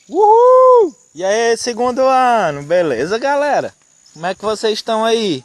Uhul! E aí, segundo ano, beleza, galera? Como é que vocês estão aí?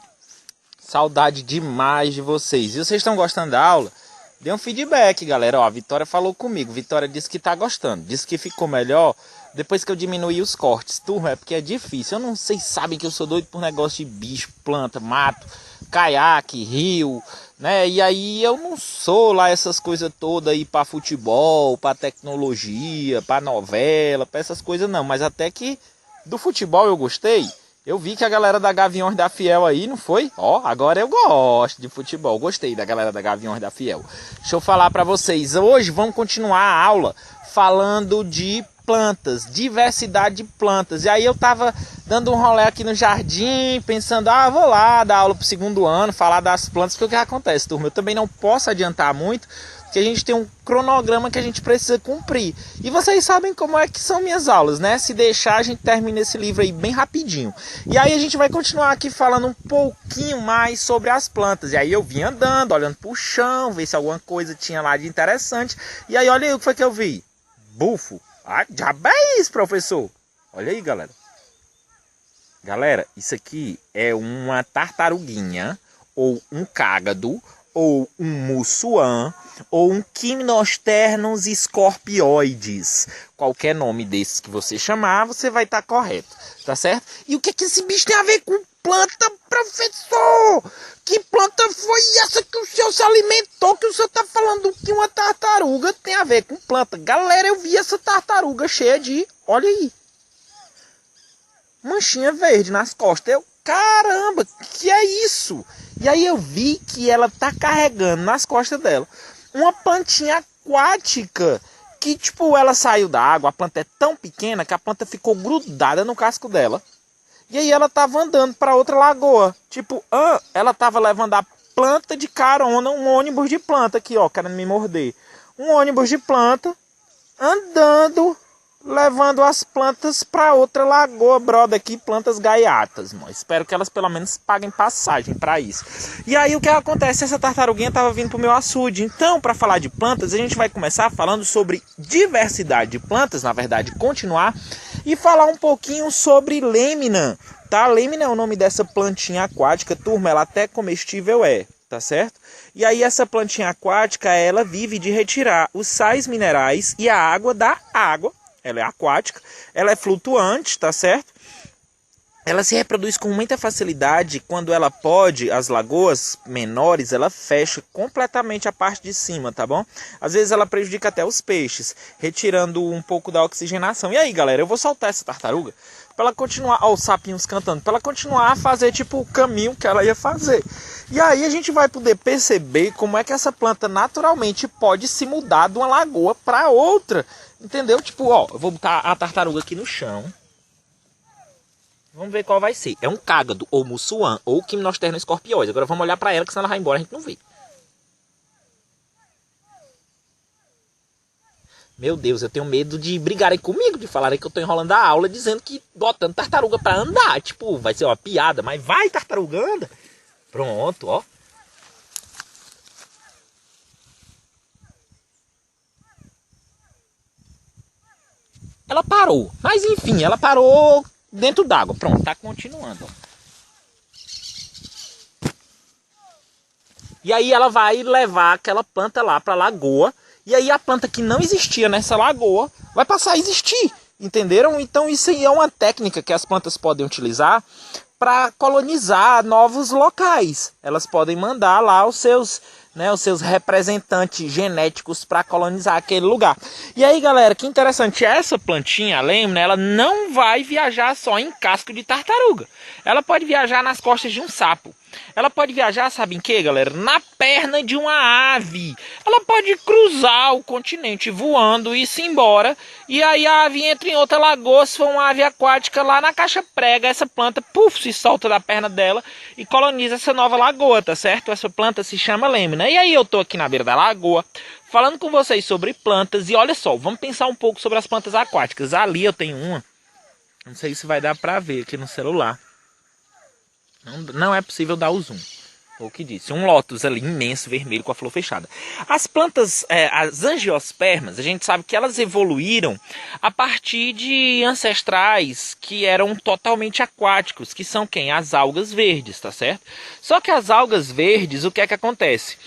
Saudade demais de vocês. E vocês estão gostando da aula? Dê um feedback, galera. Ó, a Vitória falou comigo. Vitória disse que tá gostando. Disse que ficou melhor depois que eu diminuí os cortes. Turma, é porque é difícil. Eu não sei, sabem que eu sou doido por negócio de bicho, planta, mato, caiaque, rio, né? E aí eu não sou lá essas coisas todas aí pra futebol, pra tecnologia, pra novela, pra essas coisas não. Mas até que do futebol eu gostei. Eu vi que a galera da Gaviões da Fiel aí, não foi? Ó, agora eu gosto de futebol. Gostei da galera da Gaviões da Fiel. Deixa eu falar pra vocês. Hoje vamos continuar a aula falando de plantas, diversidade de plantas. E aí eu tava dando um rolê aqui no jardim, pensando, vou lá dar aula pro segundo ano, falar das plantas, porque o que acontece, turma? Eu também não posso adiantar muito, que a gente tem um cronograma que a gente precisa cumprir. E vocês sabem como é que são minhas aulas, né? Se deixar, a gente termina esse livro aí bem rapidinho. E aí a gente vai continuar aqui falando um pouquinho mais sobre as plantas. E aí eu vim andando, olhando pro chão, ver se alguma coisa tinha lá de interessante. E aí olha aí o que foi que eu vi. Bufo. Diabo é isso, professor. Olha aí, galera. Galera, isso aqui é uma tartaruguinha, ou um cágado, ou um mussuã, ou um Gymnosternus scorpioides. Qualquer nome desses que você chamar, você vai estar correto, tá certo? E o que esse bicho tem a ver com planta, professor? Que planta foi essa que o senhor se alimentou, que o senhor tá falando que uma tartaruga tem a ver com planta? Galera, eu vi essa tartaruga cheia de, olha aí, manchinha verde nas costas. Caramba, que é isso? E aí eu vi que ela tá carregando nas costas dela uma plantinha aquática que, tipo, ela saiu da água, a planta é tão pequena que a planta ficou grudada no casco dela. E aí ela tava andando para outra lagoa. Tipo, ela tava levando a planta de carona, um ônibus de planta aqui, ó, querendo me morder. Um ônibus de planta andando, levando as plantas para outra lagoa, brother, aqui, plantas gaiatas, mano. Espero que elas pelo menos paguem passagem para isso. E aí o que acontece? Essa tartaruguinha tava vindo pro meu açude. Então, para falar de plantas, a gente vai começar falando sobre diversidade de plantas, na verdade, continuar e falar um pouquinho sobre lêmina, tá? Lêmina é o nome dessa plantinha aquática, turma, ela até comestível é, tá certo? E aí essa plantinha aquática, ela vive de retirar os sais minerais e a água da água. Ela é aquática, ela é flutuante, tá certo? Ela se reproduz com muita facilidade. Quando ela pode, as lagoas menores, ela fecha completamente a parte de cima, tá bom? Às vezes ela prejudica até os peixes, retirando um pouco da oxigenação. E aí, galera, eu vou soltar essa tartaruga para ela continuar, ó, os sapinhos cantando, para ela continuar a fazer tipo o caminho que ela ia fazer. E aí a gente vai poder perceber como é que essa planta naturalmente pode se mudar de uma lagoa para outra. Entendeu? Tipo, ó, eu vou botar a tartaruga aqui no chão. Vamos ver qual vai ser. É um cágado, ou mussuã, ou Gymnosternus scorpioides. Agora vamos olhar pra ela, que senão ela vai embora, a gente não vê. Meu Deus, eu tenho medo de brigarem comigo, de falarem que eu tô enrolando a aula, dizendo que botando tartaruga pra andar. Tipo, vai ser uma piada, mas vai, tartaruga, anda. Pronto, ó. Ela parou, mas enfim, ela parou dentro d'água. Pronto, tá continuando, ó. E aí ela vai levar aquela planta lá pra lagoa. E aí a planta que não existia nessa lagoa vai passar a existir. Entenderam? Então isso aí é uma técnica que as plantas podem utilizar para colonizar novos locais. Elas podem mandar lá os seus representantes genéticos para colonizar aquele lugar. E aí, galera, que interessante, essa plantinha, a lêmina, ela não vai viajar só em casco de tartaruga. Ela pode viajar nas costas de um sapo. Ela pode viajar, sabe em quê, galera? Na perna de uma ave. Ela pode cruzar o continente voando e ir-se embora. E aí a ave entra em outra lagoa, se for uma ave aquática, lá na caixa prega, essa planta, puf, se solta da perna dela e coloniza essa nova lagoa, tá certo? Essa planta se chama lêmina. E aí eu tô aqui na beira da lagoa, falando com vocês sobre plantas. E olha só, vamos pensar um pouco sobre as plantas aquáticas. Ali eu tenho uma, não sei se vai dar pra ver aqui no celular. Não é possível dar o zoom. O que disse? Um lótus ali imenso, vermelho, com a flor fechada. As plantas, as angiospermas, a gente sabe que elas evoluíram a partir de ancestrais que eram totalmente aquáticos, que são quem? As algas verdes, tá certo? Só que as algas verdes, o que é que acontece?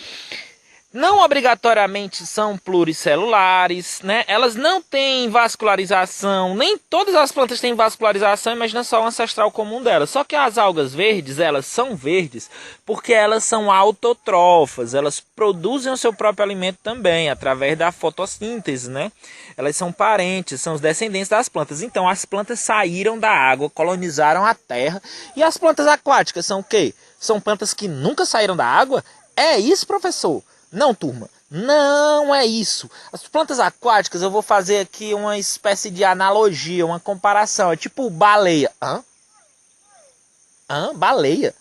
Não obrigatoriamente são pluricelulares, né? Elas não têm vascularização, nem todas as plantas têm vascularização, imagina só o ancestral comum delas. Só que as algas verdes, elas são verdes porque elas são autotrófas, elas produzem o seu próprio alimento também, através da fotossíntese, né? Elas são parentes, são os descendentes das plantas. Então as plantas saíram da água, colonizaram a terra. E as plantas aquáticas são o quê? São plantas que nunca saíram da água? É isso, professor? Não, turma, não é isso. As plantas aquáticas, eu vou fazer aqui uma espécie de analogia, uma comparação. É tipo baleia. Baleia?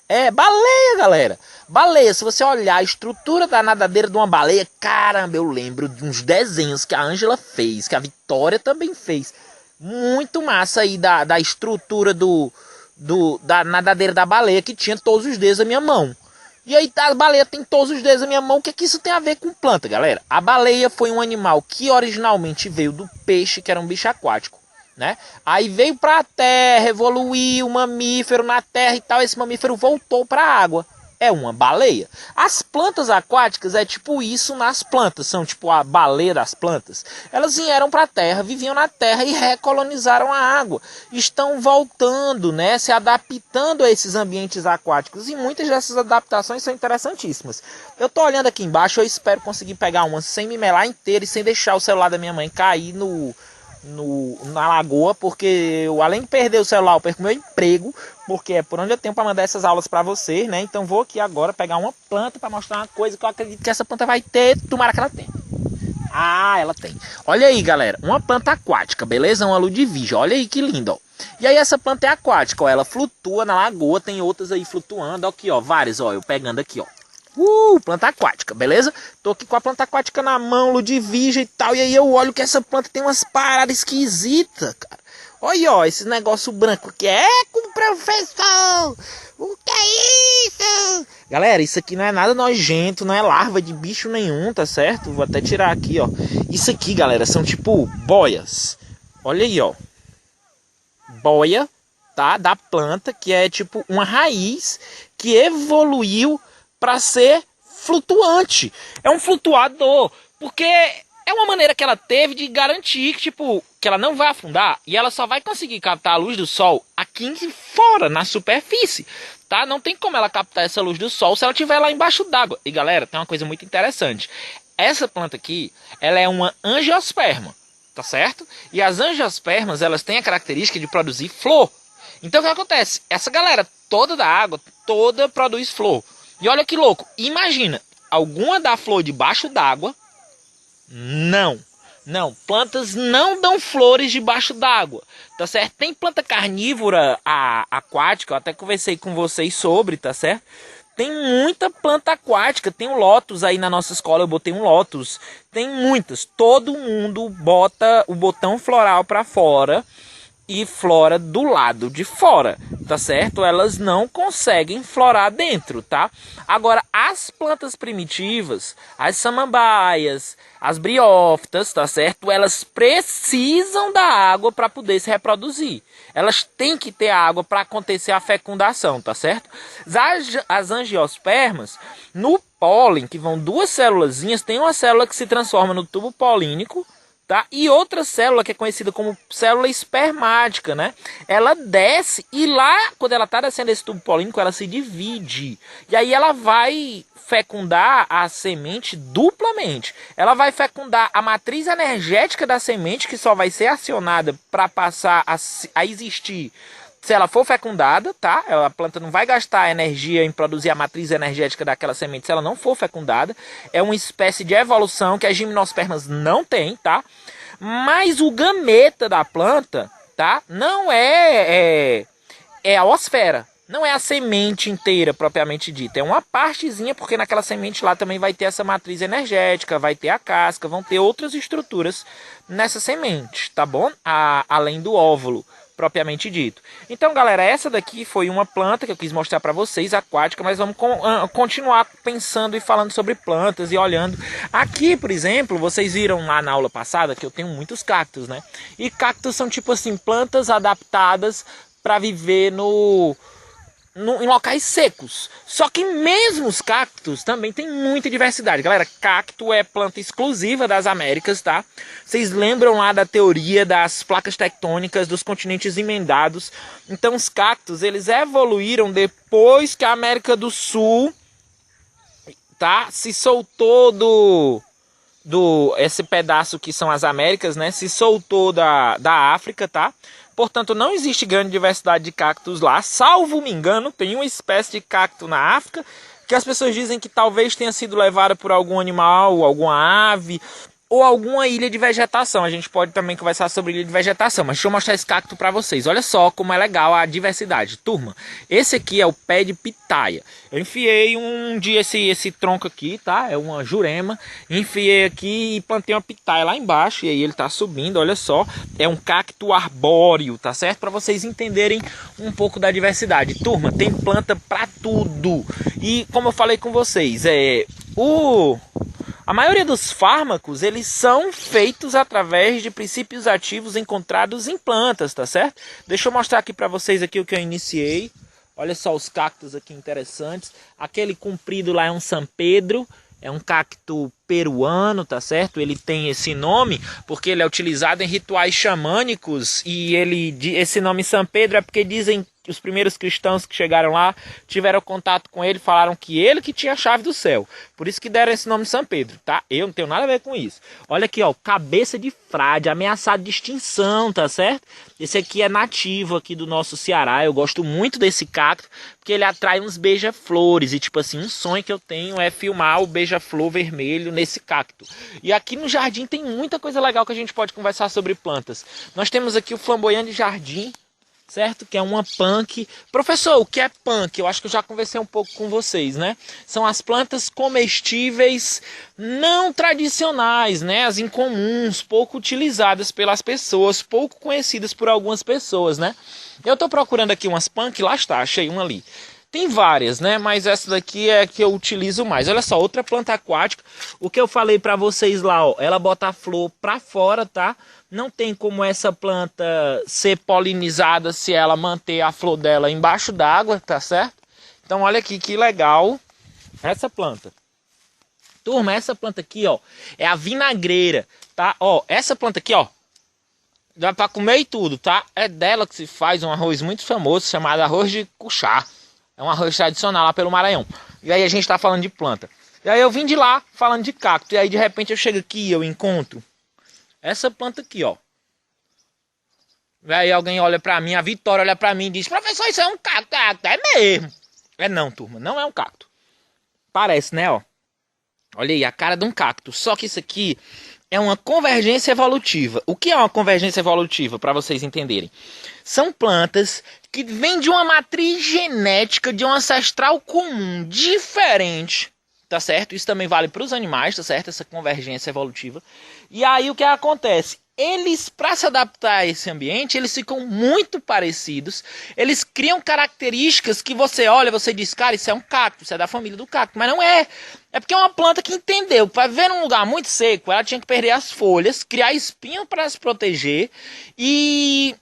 É, baleia, galera. Baleia, se você olhar a estrutura da nadadeira de uma baleia, caramba, eu lembro de uns desenhos que a Ângela fez, que a Vitória também fez. Muito massa aí da estrutura da nadadeira da baleia, que tinha todos os dedos da minha mão. E aí a baleia tem todos os dedos na minha mão. O que é que isso tem a ver com planta, galera? A baleia foi um animal que originalmente veio do peixe, que era um bicho aquático, né? Aí veio para a terra, evoluiu, um mamífero na terra e tal. Esse mamífero voltou para a água. É uma baleia. As plantas aquáticas é tipo isso nas plantas, são tipo a baleia das plantas. Elas vieram para a terra, viviam na terra e recolonizaram a água. Estão voltando, né, se adaptando a esses ambientes aquáticos. E muitas dessas adaptações são interessantíssimas. Eu tô olhando aqui embaixo, eu espero conseguir pegar uma sem me melar inteira e sem deixar o celular da minha mãe cair na lagoa, porque eu, além de perder o celular, eu perco meu emprego, porque é por onde eu tenho para mandar essas aulas para vocês, né? Então vou aqui agora pegar uma planta para mostrar uma coisa que eu acredito que essa planta vai ter, tomara que ela tenha. Ah, ela tem. Olha aí, galera, uma planta aquática, beleza? Uma ludivija, olha aí que linda, ó. E aí essa planta é aquática, ó, ela flutua na lagoa, tem outras aí flutuando, ó, aqui, ó, várias, ó, eu pegando aqui, ó. Planta aquática, beleza? Tô aqui com a planta aquática na mão, ludivija e tal. E aí eu olho que essa planta tem umas paradas esquisitas, cara. Olha, ó, esse negócio branco que é com o professor. O que é isso? Galera, isso aqui não é nada nojento, não é larva de bicho nenhum, tá certo? Vou até tirar aqui, ó. Isso aqui, galera, são tipo boias. Olha aí, ó. Boia, tá? Da planta, que é tipo uma raiz que evoluiu para ser flutuante. É um flutuador, porque é uma maneira que ela teve de garantir que, tipo, que ela não vai afundar e ela só vai conseguir captar a luz do sol aqui fora, na superfície, tá? Não tem como ela captar essa luz do sol se ela estiver lá embaixo d'água. E galera, tem uma coisa muito interessante. Essa planta aqui, ela é uma angiosperma, tá certo? E as angiospermas, elas têm a característica de produzir flor. Então o que acontece? Essa galera toda da água, toda produz flor. E olha que louco, imagina, alguma dá flor debaixo d'água? Não, plantas não dão flores debaixo d'água, tá certo? Tem planta carnívora aquática, eu até conversei com vocês sobre, tá certo? Tem muita planta aquática, tem um lótus aí na nossa escola, eu botei um lótus, tem muitas, todo mundo bota o botão floral para fora e flora do lado de fora, tá certo? Elas não conseguem florar dentro, tá? Agora, as plantas primitivas, as samambaias, as briófitas, tá certo? Elas precisam da água para poder se reproduzir. Elas têm que ter água para acontecer a fecundação, tá certo? As angiospermas, no pólen, que vão duas célulazinhas, tem uma célula que se transforma no tubo polínico, tá? E outra célula que é conhecida como célula espermática, né? Ela desce e lá, quando ela está descendo esse tubo polínico, ela se divide. E aí ela vai fecundar a semente duplamente. Ela vai fecundar a matriz energética da semente, que só vai ser acionada para passar a existir se ela for fecundada, tá? A planta não vai gastar energia em produzir a matriz energética daquela semente se ela não for fecundada. É uma espécie de evolução que as gimnospermas não têm, tá? Mas o gameta da planta, tá? Não é a osfera. Não é a semente inteira, propriamente dita. É uma partezinha, porque naquela semente lá também vai ter essa matriz energética, vai ter a casca, vão ter outras estruturas nessa semente, tá bom? Além do óvulo. propriamente dito. Então, galera, essa daqui foi uma planta que eu quis mostrar para vocês, aquática, mas vamos continuar pensando e falando sobre plantas e olhando. Aqui, por exemplo, vocês viram lá na aula passada que eu tenho muitos cactos, né? E cactos são tipo assim, plantas adaptadas para viver em locais secos. Só que mesmo os cactos também tem muita diversidade. Galera, cacto é planta exclusiva das Américas, tá? Vocês lembram lá da teoria das placas tectônicas, dos continentes emendados? Então os cactos, eles evoluíram depois que a América do Sul, tá, se soltou esse pedaço que são as Américas, né? Se soltou da África, tá? Portanto, não existe grande diversidade de cactos lá, salvo me engano, tem uma espécie de cacto na África que as pessoas dizem que talvez tenha sido levada por algum animal, alguma ave ou alguma ilha de vegetação. A gente pode também conversar sobre ilha de vegetação, mas deixa eu mostrar esse cacto para vocês. Olha só como é legal a diversidade. Turma, esse aqui é o pé de pitaia. Eu enfiei um dia esse tronco aqui, tá? É uma jurema. Enfiei aqui e plantei uma pitaia lá embaixo e aí ele tá subindo, olha só. É um cacto arbóreo, tá certo? Para vocês entenderem um pouco da diversidade. Turma, tem planta para tudo. E como eu falei com vocês, a maioria dos fármacos, eles são feitos através de princípios ativos encontrados em plantas, tá certo? Deixa eu mostrar aqui para vocês aqui o que eu iniciei. Olha só os cactos aqui interessantes. Aquele comprido lá é um San Pedro, é um cacto peruano, tá certo? Ele tem esse nome porque ele é utilizado em rituais xamânicos e esse nome San Pedro é porque dizem que os primeiros cristãos que chegaram lá tiveram contato com ele, falaram que ele que tinha a chave do céu. Por isso que deram esse nome San Pedro, tá? Eu não tenho nada a ver com isso. Olha aqui, ó, cabeça de frade, ameaçado de extinção, tá certo? Esse aqui é nativo aqui do nosso Ceará. Eu gosto muito desse cacto porque ele atrai uns beija-flores e tipo assim, um sonho que eu tenho é filmar o beija-flor vermelho nesse cacto. E aqui no jardim tem muita coisa legal que a gente pode conversar sobre plantas. Nós temos aqui o flamboyante jardim, certo? Que é uma punk. Professor, o que é punk? Eu acho que eu já conversei um pouco com vocês, né? São as plantas comestíveis não tradicionais, né? As incomuns, pouco utilizadas pelas pessoas, pouco conhecidas por algumas pessoas, né? Eu tô procurando aqui umas punk, lá está, achei uma ali. Tem várias, né? Mas essa daqui é a que eu utilizo mais. Olha só, outra planta aquática. O que eu falei para vocês lá, ó, ela bota a flor para fora, tá? Não tem como essa planta ser polinizada se ela manter a flor dela embaixo d'água, tá certo? Então olha aqui que legal essa planta. Turma, essa planta aqui, ó, é a vinagreira, tá? Ó, essa planta aqui, ó, dá para comer e tudo, tá? É dela que se faz um arroz muito famoso chamado arroz de cuchá. É um arroz tradicional lá pelo Maranhão. E aí a gente tá falando de planta. E aí eu vim de lá falando de cacto. E aí de repente eu chego aqui e eu encontro essa planta aqui, ó. E aí alguém olha pra mim, a Vitória olha pra mim e diz: professor, isso é um cacto. É mesmo. É não, turma, não é um cacto. Parece, né, ó. Olha aí, a cara de um cacto. Só que isso aqui é uma convergência evolutiva. O que é uma convergência evolutiva, para vocês entenderem? São plantas que vêm de uma matriz genética de um ancestral comum, diferente, tá certo? Isso também vale para os animais, tá certo? Essa convergência evolutiva. E aí o que acontece? Eles, para se adaptar a esse ambiente, eles ficam muito parecidos. Eles criam características que você olha, você diz, cara, isso é um cacto, isso é da família do cacto. Mas não é. É porque é uma planta que entendeu. Para viver num lugar muito seco, ela tinha que perder as folhas, criar espinho para se proteger e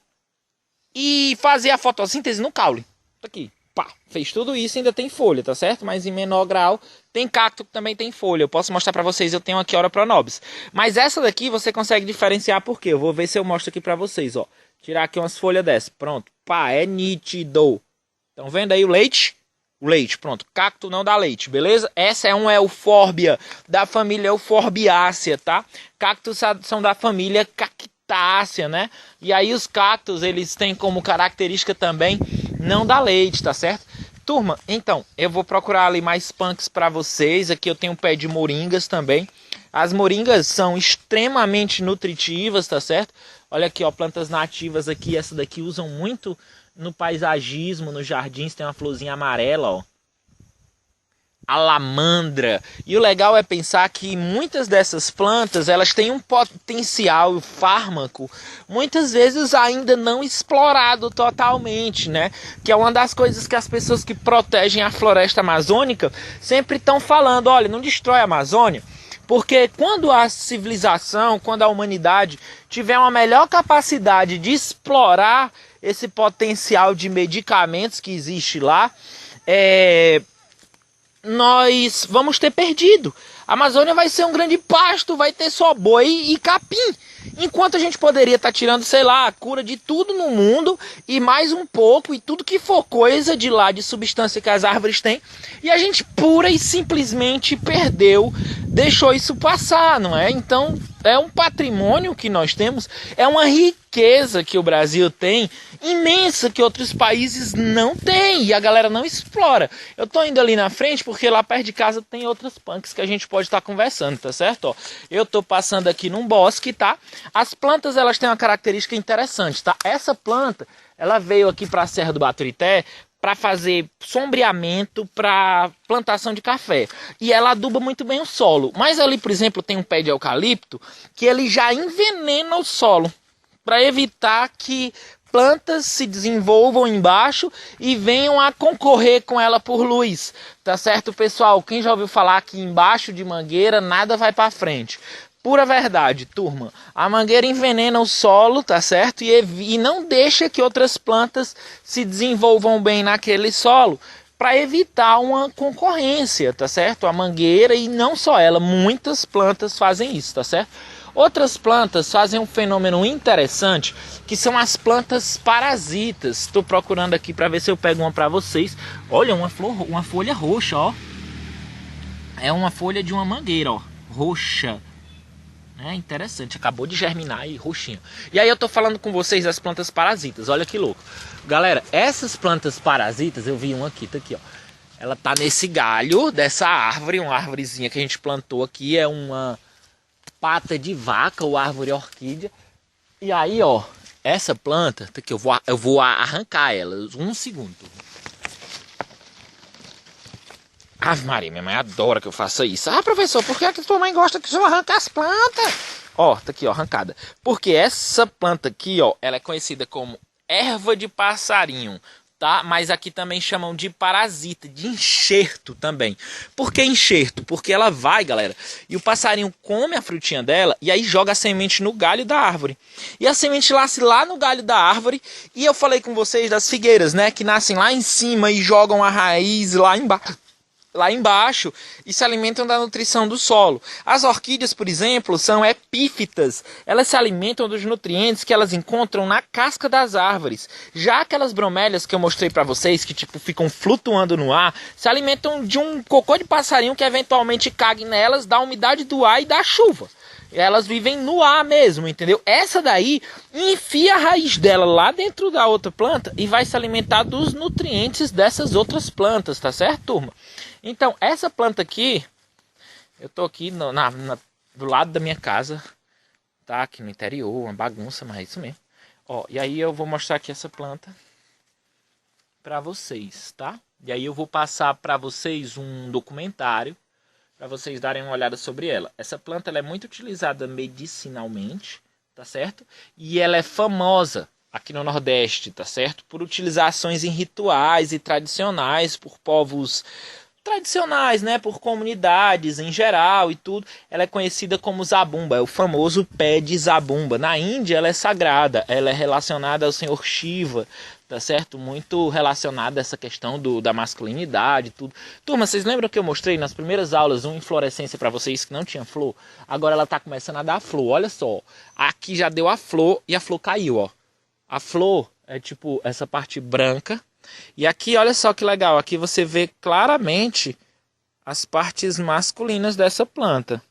fazer a fotossíntese no caule. Aqui, pá, fez tudo isso e ainda tem folha, tá certo? Mas em menor grau. Tem cacto que também tem folha. Eu posso mostrar pra vocês, eu tenho aqui Ora Pronobis. Mas essa daqui você consegue diferenciar por quê? Eu vou ver se eu mostro aqui pra vocês, ó. Tirar aqui umas folhas dessas. Pronto. Pá, é nítido. Estão vendo aí o leite? O leite, pronto. Cacto não dá leite, beleza? Essa é uma eufórbia da família Euforbiácea, tá? Cactos são da família Cactácea, né? E aí os cactos, eles têm como característica também não dar leite, tá certo? Turma, então, eu vou procurar ali mais punks para vocês. Aqui eu tenho um pé de moringas também. As moringas são extremamente nutritivas, tá certo? Olha aqui, ó, plantas nativas aqui. Essa daqui usam muito no paisagismo, nos jardins. Tem uma florzinha amarela, ó. a lamandra. E o legal é pensar que muitas dessas plantas, elas têm um potencial fármaco, muitas vezes ainda não explorado totalmente, né? Que é uma das coisas que as pessoas que protegem a floresta amazônica sempre estão falando, olha, não destrói a Amazônia, porque quando a civilização, quando a humanidade tiver uma melhor capacidade de explorar esse potencial de medicamentos que existe lá, nós vamos ter perdido. A Amazônia vai ser um grande pasto, vai ter só boi e capim. Enquanto a gente poderia estar tirando, sei lá, a cura de tudo no mundo e mais um pouco, e tudo que for coisa de lá, de substância que as árvores têm, e a gente pura e simplesmente perdeu, deixou isso passar, não é? Então é um patrimônio que nós temos, é uma riqueza que o Brasil tem, imensa, que outros países não têm, e a galera não explora. Eu tô indo ali na frente porque lá perto de casa tem outras punks que a gente pode estar conversando, tá certo? Ó, eu tô passando aqui num bosque, tá? As plantas, elas têm uma característica interessante, tá? Essa planta, ela veio aqui para a Serra do Baturité para fazer sombreamento para plantação de café. E ela aduba muito bem o solo. Mas ali, por exemplo, tem um pé de eucalipto que ele já envenena o solo para evitar que plantas se desenvolvam embaixo e venham a concorrer com ela por luz. Tá certo, pessoal? Quem já ouviu falar que embaixo de mangueira nada vai para frente? Pura verdade, turma. A mangueira envenena o solo, tá certo? E não deixa que outras plantas se desenvolvam bem naquele solo, para evitar uma concorrência, tá certo? A mangueira, e não só ela, muitas plantas fazem isso, tá certo? Outras plantas fazem um fenômeno interessante, que são as plantas parasitas. Estou procurando aqui para ver se eu pego uma para vocês. Olha, uma folha roxa, ó. É uma folha de uma mangueira, ó, roxa. É interessante, acabou de germinar aí, roxinho. E aí eu tô falando com vocês das plantas parasitas, olha que louco. Galera, essas plantas parasitas, eu vi uma aqui, tá aqui, ó. Ela tá nesse galho dessa árvore, uma árvorezinha que a gente plantou aqui, é uma pata de vaca ou árvore orquídea. E aí, ó, essa planta, tá aqui, eu vou arrancar ela, um segundo. Ave Maria, minha mãe adora que eu faça isso. Ah, professor, por que é que tua mãe gosta que eu arranque as plantas? Ó, tá aqui, ó, arrancada. Porque essa planta aqui, ó, ela é conhecida como erva de passarinho, tá? Mas aqui também chamam de parasita, de enxerto também. Por que enxerto? Porque ela vai, galera, e o passarinho come a frutinha dela e aí joga a semente no galho da árvore. E a semente nasce lá no galho da árvore. E eu falei com vocês das figueiras, né? Que nascem lá em cima e jogam a raiz lá embaixo e se alimentam da nutrição do solo. As orquídeas, por exemplo, são epífitas. Elas se alimentam dos nutrientes que elas encontram na casca das árvores. Já aquelas bromélias que eu mostrei para vocês, que tipo ficam flutuando no ar, se alimentam de um cocô de passarinho que eventualmente cague nelas, dá umidade do ar e dá chuva. Elas vivem no ar mesmo, entendeu? Essa daí enfia a raiz dela lá dentro da outra planta e vai se alimentar dos nutrientes dessas outras plantas, tá certo, turma? Então, essa planta aqui, eu tô aqui do lado da minha casa, tá? Aqui no interior, uma bagunça, mas é isso mesmo. Ó, e aí eu vou mostrar aqui essa planta pra vocês, tá? E aí eu vou passar pra vocês um documentário para vocês darem uma olhada sobre ela. Essa planta ela é muito utilizada medicinalmente, tá certo? E ela é famosa aqui no Nordeste, tá certo? Por utilizações em rituais e tradicionais por povos tradicionais, né? Por comunidades em geral e tudo. Ela é conhecida como zabumba, é o famoso pé de zabumba. Na Índia ela é sagrada, ela é relacionada ao senhor Shiva, tá certo? Muito relacionada a essa questão da masculinidade e tudo. Turma, vocês lembram que eu mostrei nas primeiras aulas uma inflorescência para vocês que não tinha flor? Agora ela tá começando a dar flor, olha só. Aqui já deu a flor e a flor caiu, ó. A flor é tipo essa parte branca. E aqui, olha só que legal, aqui você vê claramente as partes masculinas dessa planta.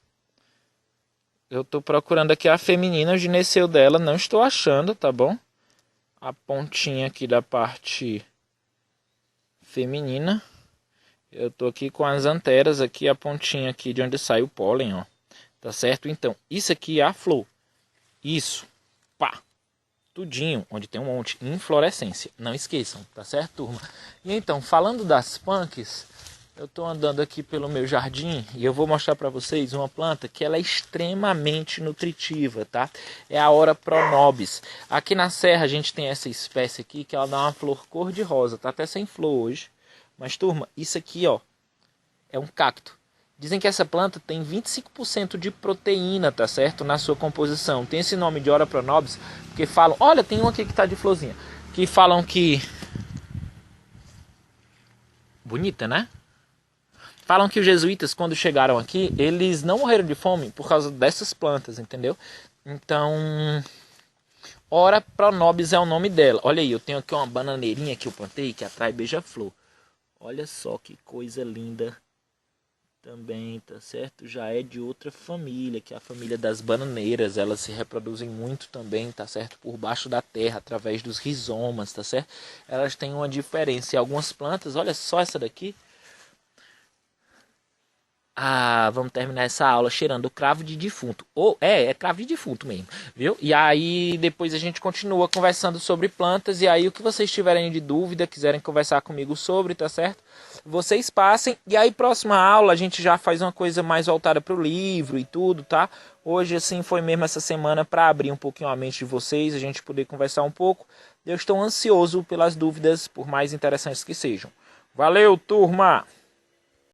Eu tô procurando aqui a feminina, o gineceu dela, não estou achando, tá bom? A pontinha aqui da parte feminina. Eu tô aqui com as anteras aqui, a pontinha aqui de onde sai o pólen, ó. Tá certo? Então, isso aqui é a flor. Isso. Pá. Tudinho, onde tem um monte, inflorescência. Não esqueçam, tá certo, turma? E então, falando das punks, Eu estou andando aqui pelo meu jardim e eu vou mostrar para vocês uma planta que ela é extremamente nutritiva, tá? É a Ora Pronobis. Aqui na serra a gente tem essa espécie aqui que ela dá uma flor cor-de-rosa, tá até sem flor hoje. Mas turma, isso aqui ó, é um cacto. Dizem que essa planta tem 25% de proteína, tá certo? Na sua composição. Tem esse nome de Ora Pronobis porque falam, olha, tem um aqui que tá de florzinha, que falam que... Bonita, né? Falam que os jesuítas, quando chegaram aqui, eles não morreram de fome por causa dessas plantas, entendeu? Então, Ora Pronobis é o nome dela. Olha aí, eu tenho aqui uma bananeirinha que eu plantei que atrai beija-flor. Olha só que coisa linda também, tá certo? Já é de outra família, que é a família das bananeiras. Elas se reproduzem muito também, tá certo? Por baixo da terra, através dos rizomas, tá certo? Elas têm uma diferença. E algumas plantas, olha só essa daqui. Ah, vamos terminar essa aula cheirando o cravo de defunto. Ou é cravo de defunto mesmo, viu? E aí depois a gente continua conversando sobre plantas. E aí o que vocês tiverem de dúvida, quiserem conversar comigo sobre, tá certo? Vocês passem. E aí próxima aula a gente já faz uma coisa mais voltada para o livro e tudo, tá? Hoje assim foi mesmo essa semana para abrir um pouquinho a mente de vocês, a gente poder conversar um pouco. Eu estou ansioso pelas dúvidas, por mais interessantes que sejam. Valeu, turma!